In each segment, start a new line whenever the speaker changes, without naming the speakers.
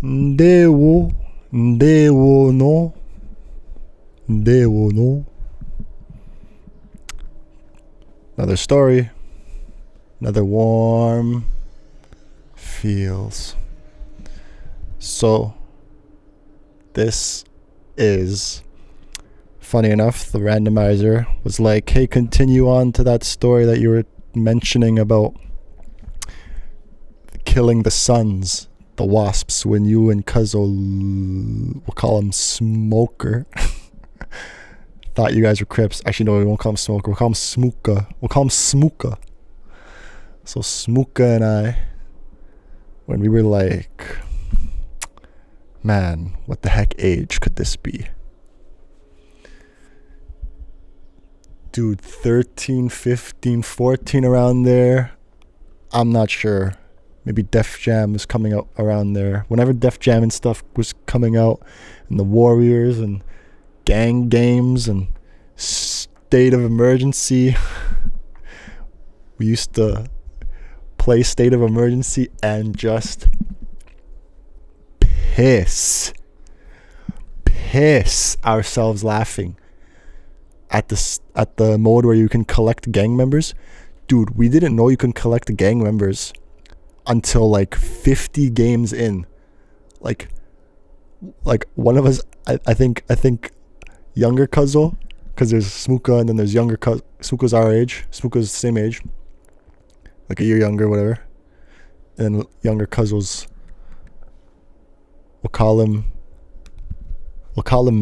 Ndewo, ndewo no, ndewo no. Another story, another warm feels. So, this is, funny enough, the randomizer was like, hey, continue on to that story that you were mentioning about killing the suns, the wasps, when you and Cuzzo, we'll call him Smoker, thought you guys were Crips. Actually, no, we won't call him Smoker. We'll call him Smooka. We'll call him Smooka. So Smooka and I, when we were like, man, what the heck age could this be? Dude, 13, 15, 14, around there. I'm not sure. Maybe Def Jam was coming out around there. Whenever Def Jam and stuff was coming out, and the Warriors and gang games and State of Emergency, we used to play State of Emergency and just piss ourselves laughing at the mode where you can collect gang members. Dude, we didn't know you can collect gang members until like 50 games in. Like one of us, I think younger Cuzzo, because there's Smooka and then there's younger Cuzzo. Smooka's our age. Smooka's the same age, like a year younger, whatever. And younger Cuzzo's, we'll call him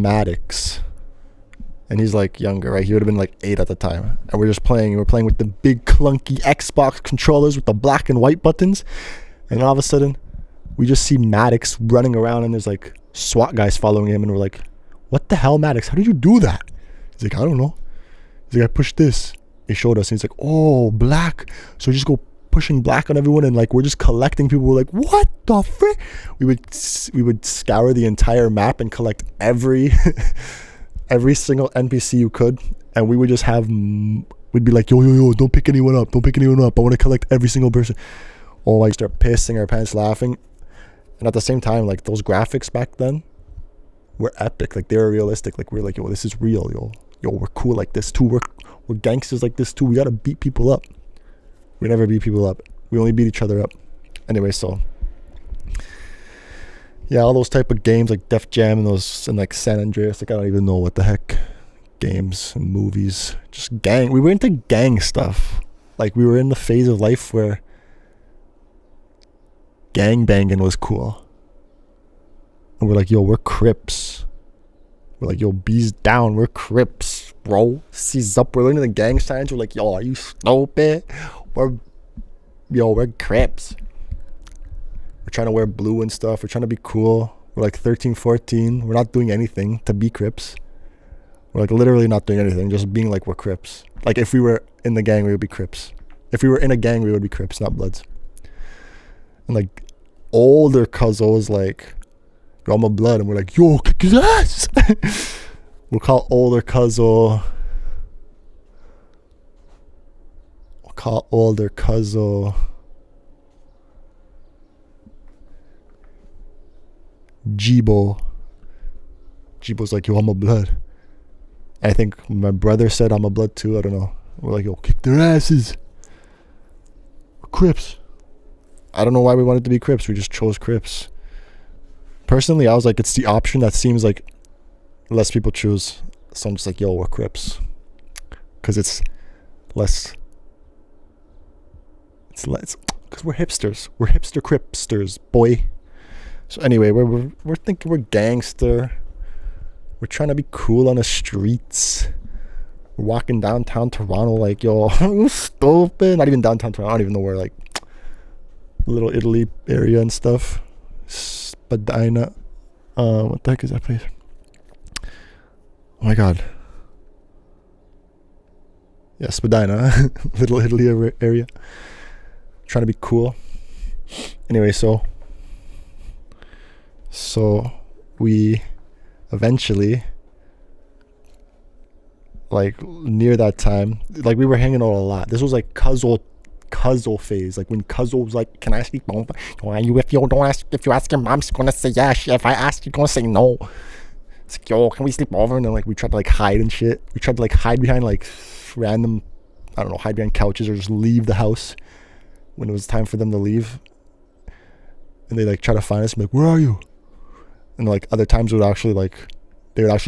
Maddox. And he's like younger, right? He would have been like 8 at the time. And we're playing with the big clunky Xbox controllers with the black and white buttons. And all of a sudden, we just see Maddox running around and there's like SWAT guys following him. And we're like, what the hell, Maddox? How did you do that? He's like, I don't know. He's like, I pushed this. He showed us. And he's like, oh, black. So we just go pushing black on everyone. And like, we're just collecting people. We're like, what the frick? We would scour the entire map and collect every single NPC you could, and we would just we'd be like, yo, don't pick anyone up, I want to collect every single person. Or like start pissing our pants laughing. And at the same time, like, those graphics back then were epic. Like, they were realistic. Like, we're like, yo, this is real. Yo, we're cool like this too. We're gangsters like this too. We gotta beat people up. We never beat people up, we only beat each other up. Anyway, so yeah, all those type of games like Def Jam and like San Andreas, like, I don't even know what the heck games and movies. Just gang. We were into gang stuff. Like, we were in the phase of life where gang banging was cool. And we're like, yo, we're Crips. We're like, yo, B's down. We're Crips, bro. C's up. We're learning the gang signs. We're like, yo, are you stupid? We're Crips. We're trying to wear blue and stuff. We're trying to be cool. We're like 13, 14. We're not doing anything to be Crips. We're like literally not doing anything. Just being like, we're Crips. Like, if we were in the gang, we would be Crips. If we were in a gang, we would be Crips, not Bloods. And like, older Cuzzo was like, yo, I'm a Blood. And we're like, yo, kick his ass. We'll call older Cuzzo. Jibo's like, yo, I'm a Blood. I think my brother said I'm a Blood too. I don't know. We're like, yo, kick their asses. We're Crips. I don't know why we wanted to be Crips. We just chose Crips. Personally, I was like, it's the option that seems like less people choose. So I'm just like, yo, we're Crips. Because it's less. Because we're hipsters. We're hipster Cripsters, boy. So anyway, we're thinking we're gangster. We're trying to be cool on the streets. We're walking downtown Toronto like, yo, you stupid. Not even downtown Toronto. I don't even know where, like, Little Italy area and stuff. Spadina. What the heck is that place? Oh my god. Yeah, Spadina. Little Italy area. Trying to be cool. Anyway, so we eventually, like, near that time, like, we were hanging out a lot. This was like Cuzzo Cuzzle phase, like when Cuzzle was like, "Can I sleep over? If you ask your mom's gonna say yes. If I ask, you're gonna say no." It's like, "Yo, can we sleep over?" And then like we tried to like hide and shit. We tried to like hide behind like random, I don't know, hide behind couches or just leave the house when it was time for them to leave. And they like try to find us and be like, "Where are you?" And like other times they would actually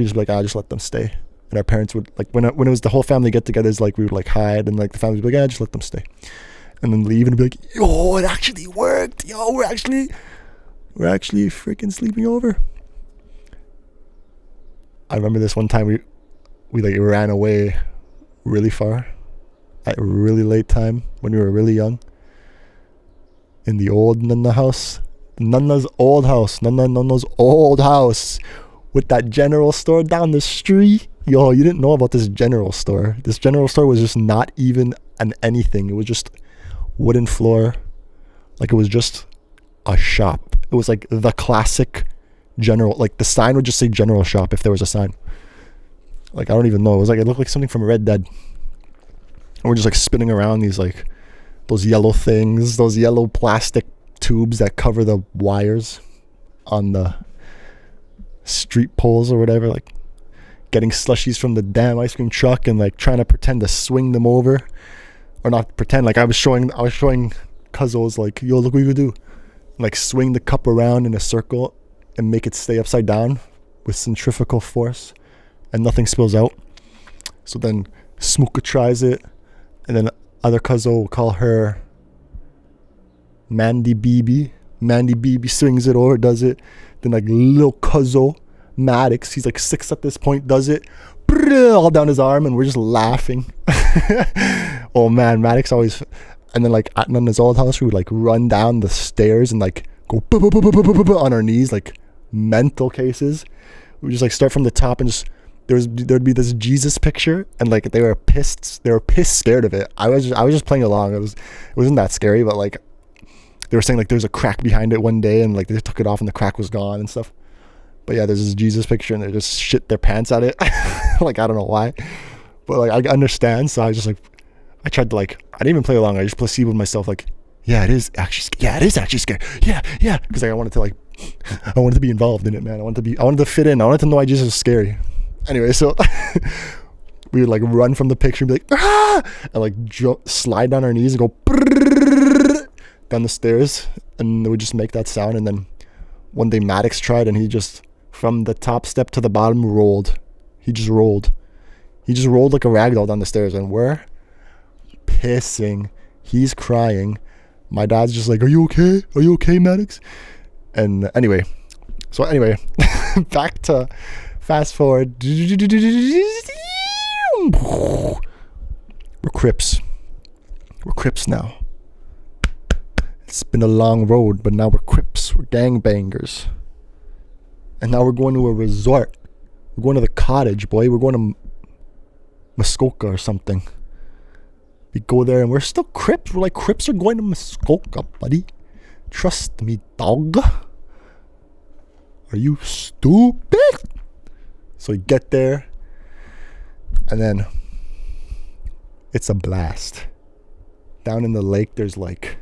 just be like, "I just let them stay." And our parents would like when it was the whole family get-togethers, like we would like hide, and like the family would be like, "Yeah, just let them stay," and then leave and be like, "Yo, it actually worked. Yo, we're actually freaking sleeping over." I remember this one time we like ran away really far at a really late time when we were really young in the old Nunna's house. Nunna's old house with that general store down the street. Yo, you didn't know about this general store. This general store was just not even an anything. It was just wooden floor. Like it was just a shop. It was like the classic general, like the sign would just say general shop if there was a sign. Like I don't even know. It looked like something from Red Dead. And we're just like spinning around these like those yellow things, those yellow plastic tubes that cover the wires on the street poles or whatever, like getting slushies from the damn ice cream truck and like trying to pretend to swing them over, or not pretend, like I was showing Cuzzles like, "Yo, look what you could do," and, like swing the cup around in a circle and make it stay upside down with centrifugal force and nothing spills out. So then Smooka tries it, and then other Cuzzle will call her Mandy BB. Mandy BB swings it over, does it. Then like little Cuzzle Maddox, he's like 6 at this point, does it all down his arm, and we're just laughing. Oh man, Maddox always. And then like at Nunna's old house, we would like run down the stairs and like go on our knees like mental cases. We just like start from the top and just there'd be this Jesus picture, and like they were pissed scared of it. I was just playing along. It wasn't that scary, but like they were saying like there's a crack behind it one day, and like they took it off and the crack was gone and stuff. But yeah, there's this Jesus picture and they just shit their pants at it. Like I don't know why, but like I understand. So I just like I tried to like, I didn't even play along. I just placeboed myself like, it is actually scary. Yeah, because like I wanted to be involved in it, man. I wanted to fit in. I wanted to know why Jesus was scary. Anyway, so we would like run from the picture and be like, "Ah!" and like slide down our knees and go down the stairs, and it would just make that sound. And then one day Maddox tried, and he just, from the top step to the bottom, rolled. He just rolled like a ragdoll down the stairs, and we're pissing. He's crying. My dad's just like, "Are you okay, Maddox?" And anyway, back to fast forward. We're Crips now. It's been a long road, but now we're Crips. We're gangbangers. And now we're going to a resort. We're going to the cottage, boy. We're going to Muskoka or something. We go there and we're still Crips. We're like, Crips are going to Muskoka, buddy. Trust me, dog. Are you stupid? So we get there, and then it's a blast. Down in the lake, there's like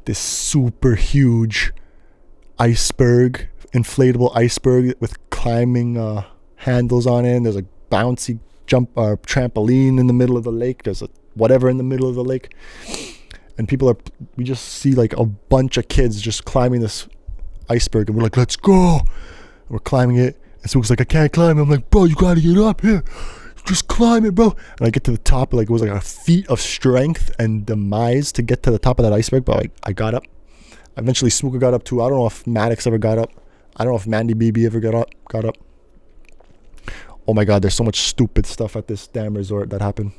this super huge iceberg, inflatable iceberg with climbing handles on it. And there's a bouncy trampoline in the middle of the lake. There's a whatever in the middle of the lake. And we just see like a bunch of kids just climbing this iceberg, and we're like, "Let's go." And we're climbing it, and Smook's like, "I can't climb it." I'm like, "Bro, you gotta get up here. Just climb it, bro." And I get to the top, like it was like a feat of strength and demise to get to the top of that iceberg, but I got up. Eventually Smooka got up too. I don't know if Maddox ever got up. I don't know if Mandy BB ever got up. Oh my god, there's so much stupid stuff at this damn resort that happened.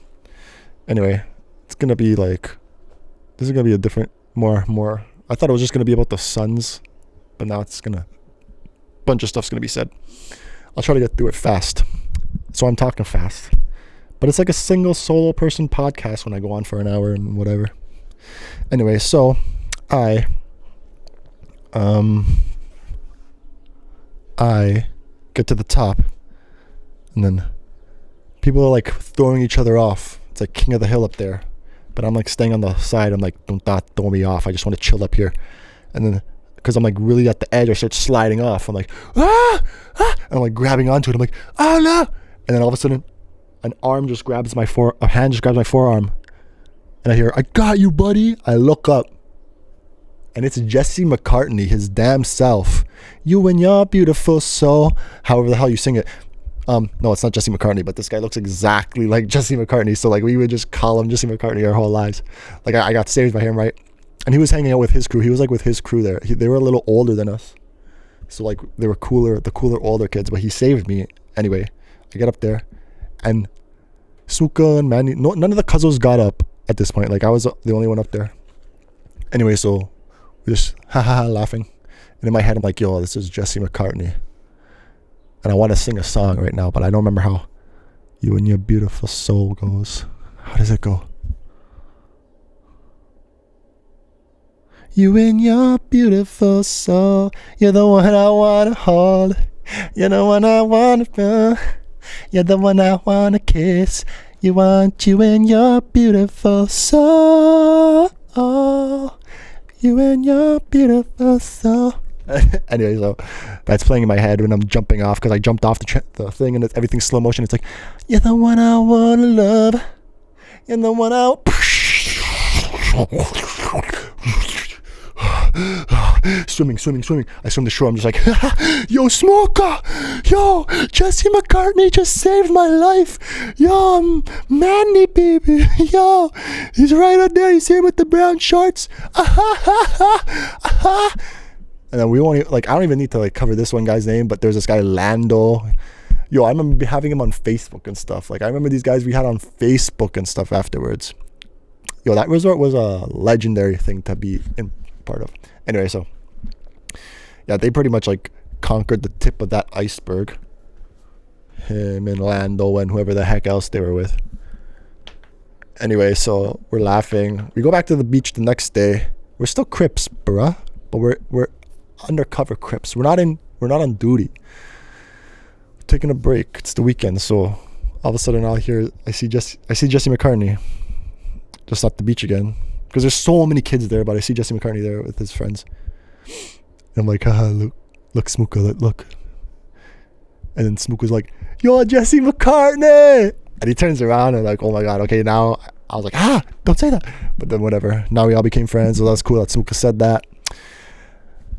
Anyway, this is gonna be a different, more. I thought it was just gonna be about the Suns, but now bunch of stuff's gonna be said. I'll try to get through it fast. So I'm talking fast, but it's like a single solo person podcast when I go on for an hour and whatever. Anyway, so I get to the top, and then people are like throwing each other off. It's like King of the Hill up there. But I'm like staying on the side. I'm like, don't throw me off. I just want to chill up here. And then, because I'm like really at the edge, I start sliding off. I'm like, ah! And I'm like grabbing onto it. I'm like, oh no! And then all of a sudden, a hand just grabs my forearm. And I hear, I got you, buddy. I look up. And it's Jesse McCartney, his damn self. You and your beautiful soul. However the hell you sing it. No, it's not Jesse McCartney, but this guy looks exactly like Jesse McCartney. So like we would just call him Jesse McCartney our whole lives. Like I got saved by him, right? And he was hanging out with his crew. He was like with his crew there. They were a little older than us. So like they were the cooler older kids, but he saved me. Anyway, I get up there and Suka and Manny, none of the cousins got up at this point. Like I was the only one up there. Anyway, so we just laughing. And in my head, I'm like, yo, this is Jesse McCartney. And I want to sing a song right now, but I don't remember how You and Your Beautiful Soul goes. How does it go? You and your beautiful soul, you're the one I want to hold. You're the one I want to you're the one I want to kiss. You want you and your beautiful soul. You and your beautiful soul. Anyway, so that's playing in my head when I'm jumping off, because I jumped off the thing and everything's slow motion. It's like, you're the one I want to love. You're the one I... Swimming. I swim the shore. I'm just like, yo, Smoker! Yo, Jesse McCartney just saved my life. Yo, Manny, baby. Yo, he's right out there. You see him with the brown shorts? And then we won't even, like, I don't even need to like cover this one guy's name, but there's this guy Lando. Yo, I remember having him on Facebook and stuff. Like, I remember these guys we had on Facebook and stuff afterwards. Yo, that resort was a legendary thing to be in part of. Anyway, so yeah, they pretty much like conquered the tip of that iceberg. Him and Lando and whoever the heck else they were with. Anyway, so we're laughing. We go back to the beach the next day. We're still Crips, bruh, but we're undercover Crips. We're not on duty. We're taking a break. It's the weekend, so all of a sudden I see Jesse McCartney just at the beach again, because there's so many kids there, but I see Jesse McCartney there with his friends. And I'm like, haha, look, Smooka, look. And then Smooka's like, yo, Jesse McCartney! And he turns around and like, oh my god, okay, now I was like, don't say that. But then whatever. Now we all became friends, so that's cool that Smooka said that.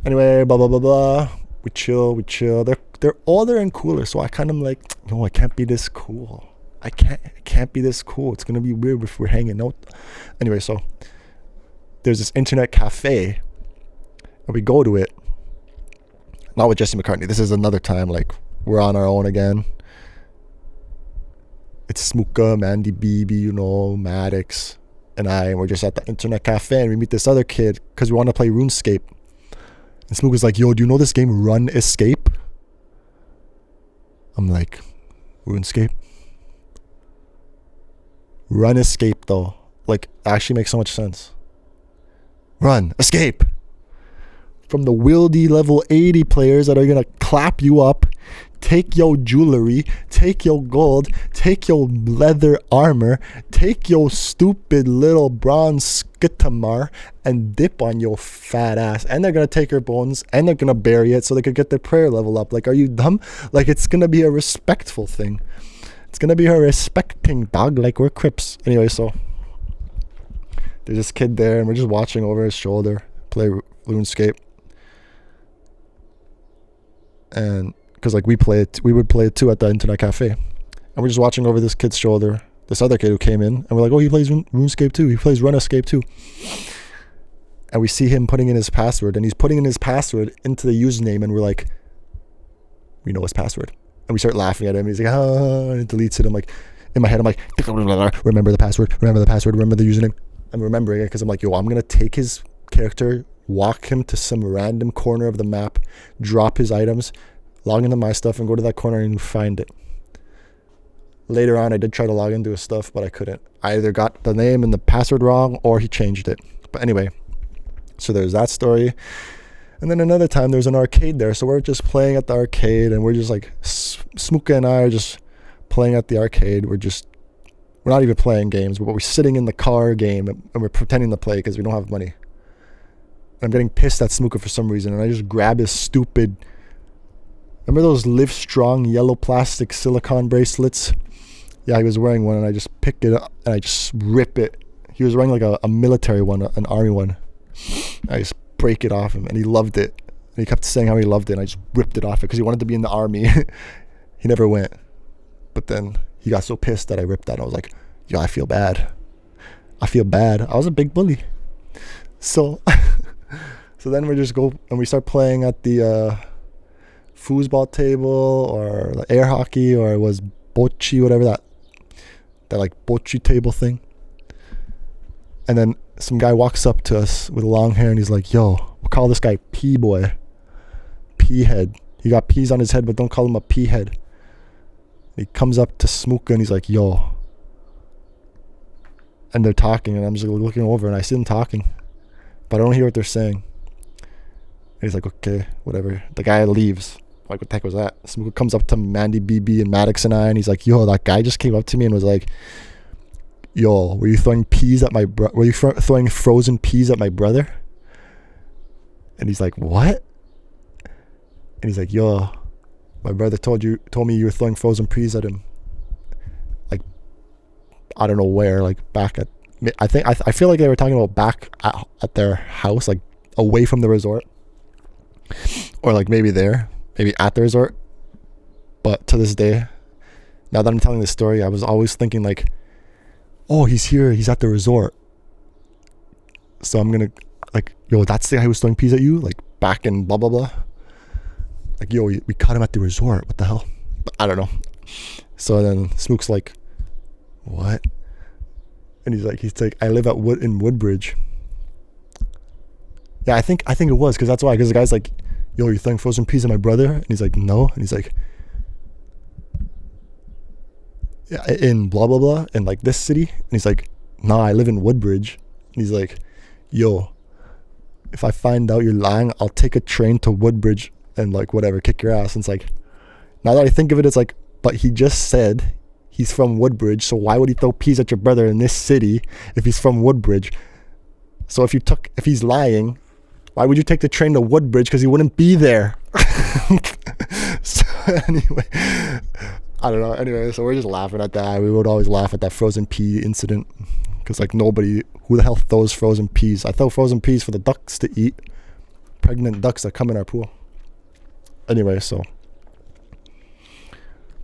Anyway, blah blah blah blah. We chill. They're older and cooler, so I kind of like, no, I can't be this cool. I can't be this cool. It's gonna be weird if we're hanging out. Anyway, so there's this internet cafe, and we go to it. Not with Jesse McCartney. This is another time, like, we're on our own again. It's Smooka, Mandy, BB, Maddox, and we're just at the internet cafe, and we meet this other kid because we want to play RuneScape. And Smooka's like, yo, do you know this game Run Escape? I'm like, RuneScape? Run Escape, though. Like, actually makes so much sense. Run Escape! From the wildy level 80 players that are gonna clap you up, take your jewelry, take your gold, take your leather armor, take your stupid little bronze skitamar, and dip on your fat ass. And they're gonna take your bones and they're gonna bury it so they could get their prayer level up. Like, are you dumb? Like, it's gonna be a respectful thing. It's gonna be a respecting dog, like we're Crips. Anyway, so there's this kid there and we're just watching over his shoulder play RuneScape. And because like we would play it too at the internet cafe, and we're just watching over this kid's shoulder, this other kid who came in, and we're like, oh, he plays RuneScape too, he plays Run Escape too. And we see him putting in his password, and he's putting in his password into the username, and we're like, we know his password. And we start laughing at him. He's like, and it deletes it. I'm like, in my head, I'm like, remember the password, remember the username. I'm remembering it because I'm like, yo, I'm gonna take his character, walk him to some random corner of the map, drop his items, log into my stuff, and go to that corner and find it. Later on, I did try to log into his stuff, but I couldn't. I either got the name and the password wrong, or he changed it. But anyway, so there's that story. And then another time, there's an arcade there, so we're just playing at the arcade, and we're just like, Smooka and I are just playing at the arcade. We're We're not even playing games, but we're sitting in the car game and we're pretending to play because we don't have money. I'm getting pissed at Smooka for some reason, and I just grab his stupid... Remember those Live Strong yellow plastic silicone bracelets? Yeah, he was wearing one, and I just pick it up and I just rip it. He was wearing like a military one, an army one. I just break it off him, and he loved it. And he kept saying how he loved it, and I just ripped it off it because he wanted to be in the army. He never went. But then he got so pissed that I ripped that, and I was like, yo, I feel bad. I feel bad. I was a big bully. So then we just go and we start playing at the foosball table or the air hockey, or it was bocce, whatever that like bocce table thing. And then some guy walks up to us with long hair and he's like, yo, we'll call this guy Pea Boy. Pea Head. He got peas on his head, but don't call him a pea head. He comes up to Smooka and he's like, yo. And they're talking, and I'm just looking over and I see them talking, but I don't hear what they're saying. And he's like, okay, whatever. The guy leaves. Like, what the heck was that? Smooka comes up to Mandy, BB, and Maddox and I, and he's like, yo, that guy just came up to me and was like, yo, were you throwing peas at my were you throwing frozen peas at my brother? And he's like, what? And he's like, yo, my brother told me you were throwing frozen peas at him. Like, I don't know where, like back at, I feel like they were talking about back at their house, like away from the resort, or like maybe at the resort. But to this day, now that I'm telling this story, I was always thinking like, oh, he's here, he's at the resort. So I'm gonna like, yo, that's the guy who was throwing peas at you, like back in blah blah blah. Like, yo, we caught him at the resort. What the hell? I don't know. So then Smook's like, what? And he's like, I live in Woodbridge. Yeah, I think it was, because that's why. Because the guy's like, yo, you're throwing frozen peas at my brother? And he's like, no. And he's like, yeah, in blah blah blah, in like this city. And he's like, nah, I live in Woodbridge. And he's like, yo, if I find out you're lying, I'll take a train to Woodbridge and like whatever, kick your ass. And it's like, now that I think of it, it's like, but he just said he's from Woodbridge, so why would he throw peas at your brother in this city if he's from Woodbridge? So if he's lying, why would you take the train to Woodbridge? Because he wouldn't be there. So anyway, I don't know. Anyway, so we're just laughing at that. We would always laugh at that frozen pea incident, because like nobody, who the hell throws frozen peas? I throw frozen peas for the ducks to eat, pregnant ducks that come in our pool. Anyway, so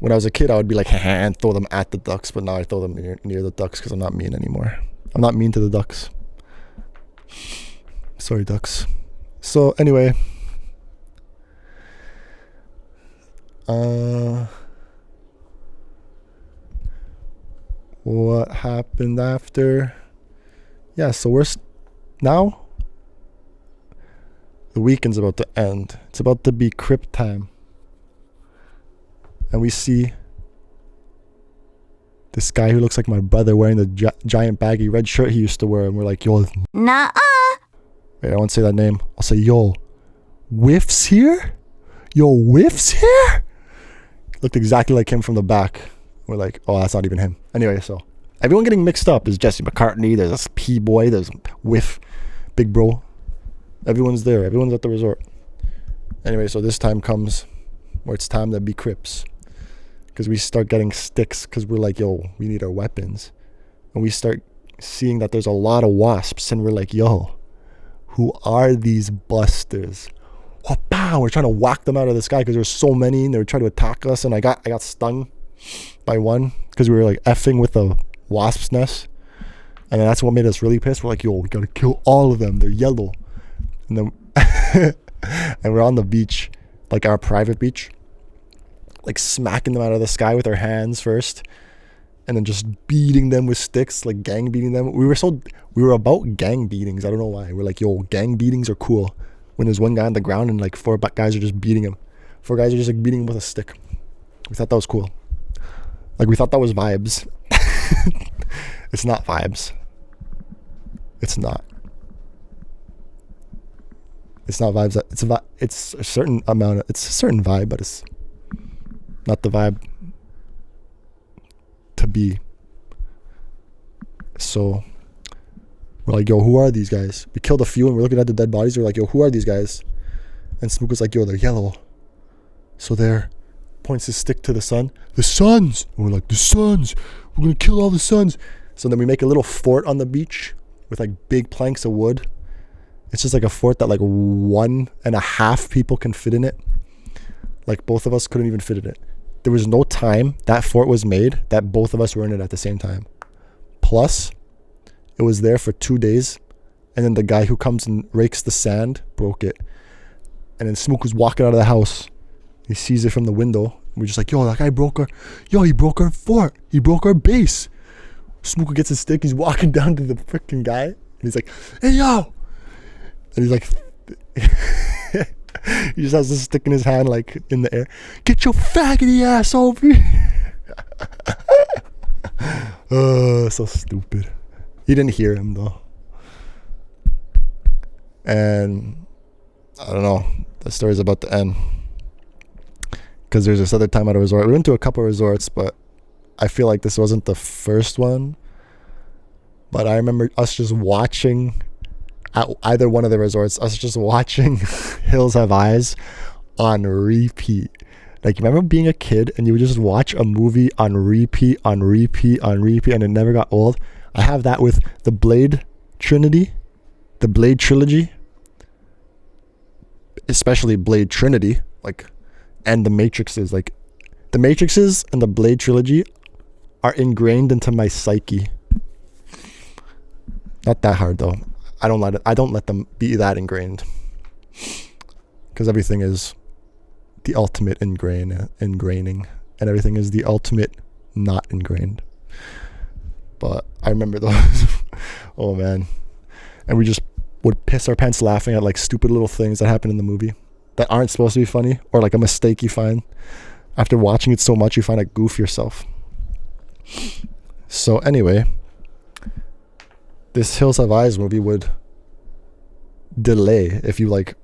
when I was a kid, I would be like, haha, and throw them at the ducks, but now I throw them near the ducks because I'm not mean anymore. I'm not mean to the ducks. Sorry, ducks. So anyway, what happened after? Yeah, so now the weekend's about to end. It's about to be Crip time. And we see this guy who looks like my brother wearing the giant baggy red shirt he used to wear. And we're like, yo. Nuh-uh. Wait, I won't say that name. I'll say, yo, Whiff's here? Yo, Whiff's here? Looked exactly like him from the back. We're like, oh, that's not even him. Anyway, so everyone getting mixed up. There's Jesse McCartney. There's this P-Boy. There's Whiff. Big bro. Everyone's there. Everyone's at the resort. Anyway, so this time comes where it's time to be Crips. Because we start getting sticks because we're like, yo, we need our weapons. And we start seeing that there's a lot of wasps. And we're like, yo, who are these busters? Oh, pow! We're trying to whack them out of the sky because there's so many and they were trying to attack us. And I got stung by one because we were like effing with a wasp's nest. And then that's what made us really pissed. We're like, yo, we got to kill all of them. They're yellow. And then and we're on the beach, like our private beach, like smacking them out of the sky with our hands first, and then just beating them with sticks, like gang beating them. We were about gang beatings. I don't know why. We're like, yo, gang beatings are cool. When there's one guy on the ground and like 4 guys are just beating him. 4 guys are just like beating him with a stick. We thought that was cool. Like we thought that was vibes. It's not vibes. It's not. It's not vibes. It's a certain amount. It's a certain vibe, but it's not the vibe to be. So we're like, yo, who are these guys? We killed a few and we're looking at the dead bodies. We're like, yo, who are these guys? And Smook was like, yo, they're yellow. So there, points his stick to the sun. The suns. And we're like, the suns. We're going to kill all the suns. So then we make a little fort on the beach with like big planks of wood. It's just like a fort that like 1.5 people can fit in it. Like both of us couldn't even fit in it. There was no time that fort was made that both of us were in it at the same time. Plus, it was there for 2 days. And then the guy who comes and rakes the sand broke it. And then Smook was walking out of the house. He sees it from the window. We're just like, yo, that guy he broke our fort. He broke our base. Smook gets his stick. He's walking down to the freaking guy. And he's like, hey, yo. And he's like, he just has this stick in his hand, like in the air. Get your faggoty ass over here. Oh, so stupid. He didn't hear him though. And I don't know. The story's about to end. Because there's this other time at a resort. We went to a couple resorts, but I feel like this wasn't the first one. But I remember us just watching at either one of the resorts, us just watching Hills Have Eyes on repeat. Like, you remember being a kid and you would just watch a movie on repeat, and it never got old? I have that with the Blade Trinity, the Blade Trilogy, especially Blade Trinity, like, and the Matrixes. Like, the Matrixes and the Blade Trilogy are ingrained into my psyche. Not that hard though. I don't let them be that ingrained, because everything is the ultimate ingraining, and everything is the ultimate not ingrained. But I remember those. Oh man. And we just would piss our pants laughing at like stupid little things that happen in the movie that aren't supposed to be funny, or like a mistake you find after watching it so much you find a goof yourself. So anyway, this Hills Have Eyes movie would delay if you like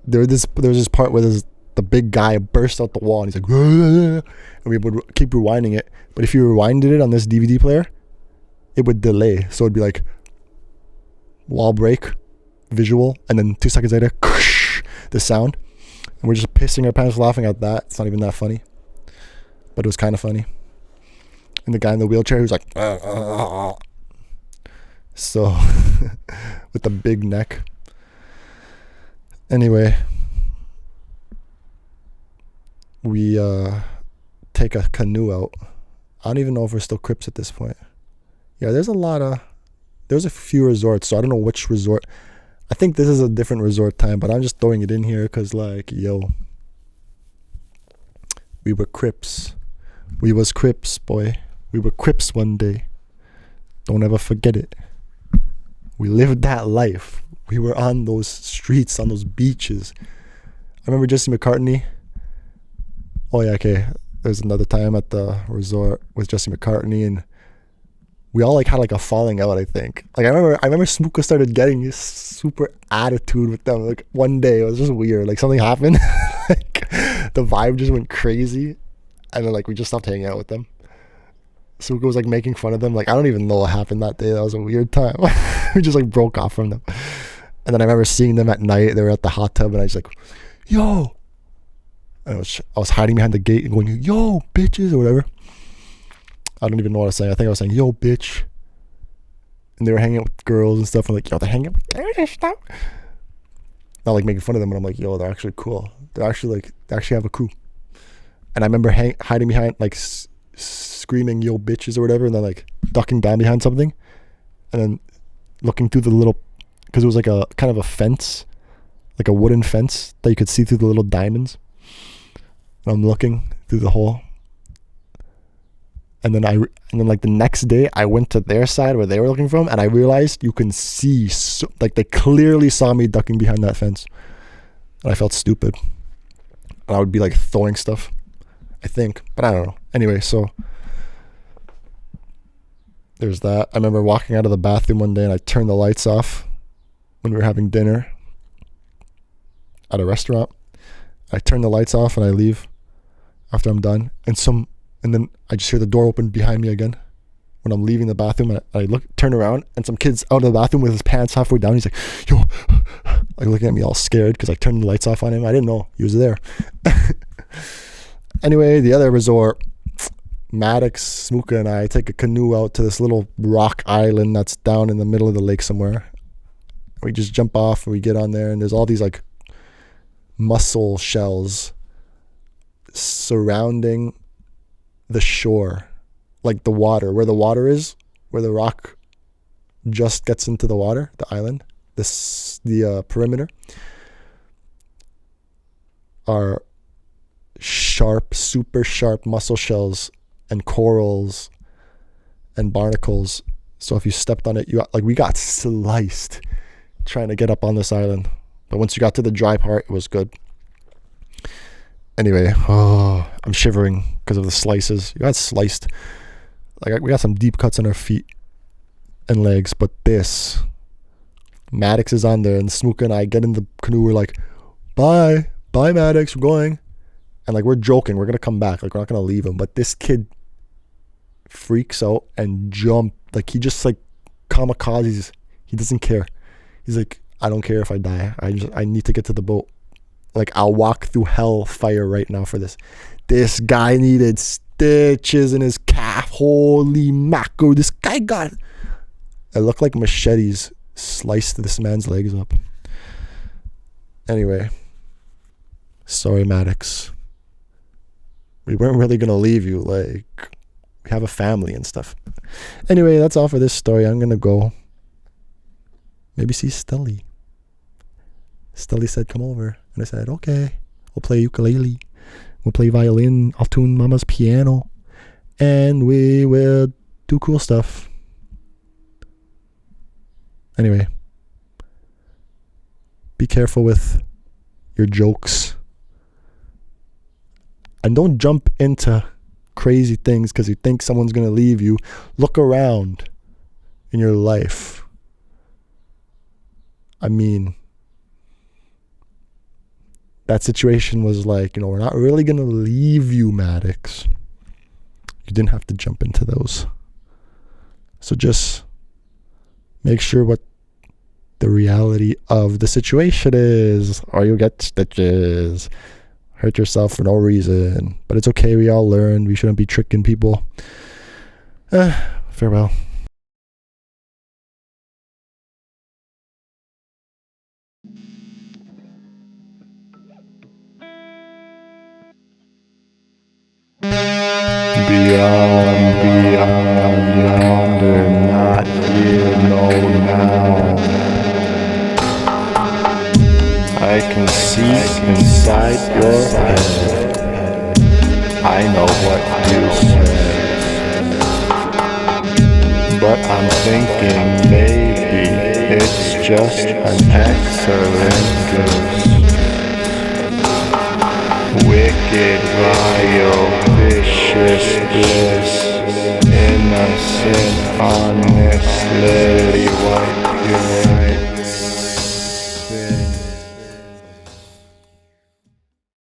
there was this part where the big guy burst out the wall and he's like, and we would keep rewinding it. But if you rewinded it on this DVD player, it would delay. So it'd be like wall break, visual, and then 2 seconds later, the sound. And we're just pissing our pants laughing at that. It's not even that funny, but it was kind of funny. And the guy in the wheelchair who's like, so with the big neck. Anyway, we take a canoe out. I don't even know if we're still Crips at this point. Yeah, there's a few resorts, so I don't know which resort. I think this is a different resort time, but I'm just throwing it in here because, like, yo, we were Crips. We was Crips, boy. We were Crips one day. Don't ever forget it. We lived that life. We were on those streets, on those beaches. I remember Jesse McCartney. Oh yeah, okay. There's another time at the resort with Jesse McCartney, and we all like had like a falling out, I think. Like I remember Smooka started getting this super attitude with them. Like one day, it was just weird. Like something happened. Like the vibe just went crazy, and then like we just stopped hanging out with them. Smooka was like making fun of them. Like I don't even know what happened that day. That was a weird time. We just like broke off from them. And then I remember seeing them at night. They were at the hot tub, and I was like, yo. And I was hiding behind the gate and going, yo, bitches, or whatever. I don't even know what I was saying. I think I was saying, yo, bitch. And they were hanging out with girls and stuff. I'm like, yo, they're hanging out with girls and stuff. Not like making fun of them, but I'm like, yo, they're actually cool. They actually have a crew. And I remember hiding behind, like, screaming, yo, bitches, or whatever, and then, like, ducking down behind something. And then looking through the little, because it was like a kind of a fence, like a wooden fence that you could see through the little diamonds. And I'm looking through the hole. And then like the next day I went to their side where they were looking from, and I realized you can see, like they clearly saw me ducking behind that fence. And I felt stupid. And I would be like throwing stuff, I think, but I don't know. Anyway, so there's that. I remember walking out of the bathroom one day and I turned the lights off when we were having dinner at a restaurant. I turn the lights off and I leave after I'm done, and then I just hear the door open behind me again when I'm leaving the bathroom, and I turn around, and some kid's out of the bathroom with his pants halfway down. He's like, yo, like looking at me all scared because I turned the lights off on him. I didn't know he was there. Anyway, the other resort, Maddox, Smuka, and I take a canoe out to this little rock island that's down in the middle of the lake somewhere. We just jump off and we get on there, and there's all these like mussel shells surrounding the shore, like the water, where the water is, where the rock just gets into the water, the island, the perimeter are sharp, super sharp mussel shells and corals and barnacles. So if you stepped on it, we got sliced trying to get up on this island. But once you got to the dry part, it was good. Anyway, I'm shivering because of the slices. You got sliced. Like, we got some deep cuts on our feet and legs, but this, Maddox is on there, and Smuka and I get in the canoe. We're like, bye Maddox, we're going. And like, we're joking, we're gonna come back, like, we're not gonna leave him. But this kid freaks out and like, he just like kamikazes. He doesn't care. He's like, I don't care if I die. I need to get to the boat. Like, I'll walk through hellfire right now for this. This guy needed stitches in his calf. Holy macro. This guy got... It looked like machetes sliced this man's legs up. Anyway. Sorry, Maddox. We weren't really going to leave you. Like, we have a family and stuff. Anyway, that's all for this story. I'm going to go. Maybe see Stelly. Stelly said, come over. And I said, okay, we'll play ukulele. We'll play violin. I'll tune Mama's piano. And we will do cool stuff. Anyway. Be careful with your jokes. And don't jump into crazy things because you think someone's going to leave you. Look around in your life. I mean... That situation was like, we're not really going to leave you, Maddox. You didn't have to jump into those. So just make sure what the reality of the situation is, or you'll get stitches. Hurt yourself for no reason. But it's okay, we all learned. We shouldn't be tricking people. Farewell. Beyond yonder, not here, no now. I can see inside your head. I know what you said, but I'm thinking maybe it's just an excellent guess. Wicked, vile, vicious bliss, innocent, honest.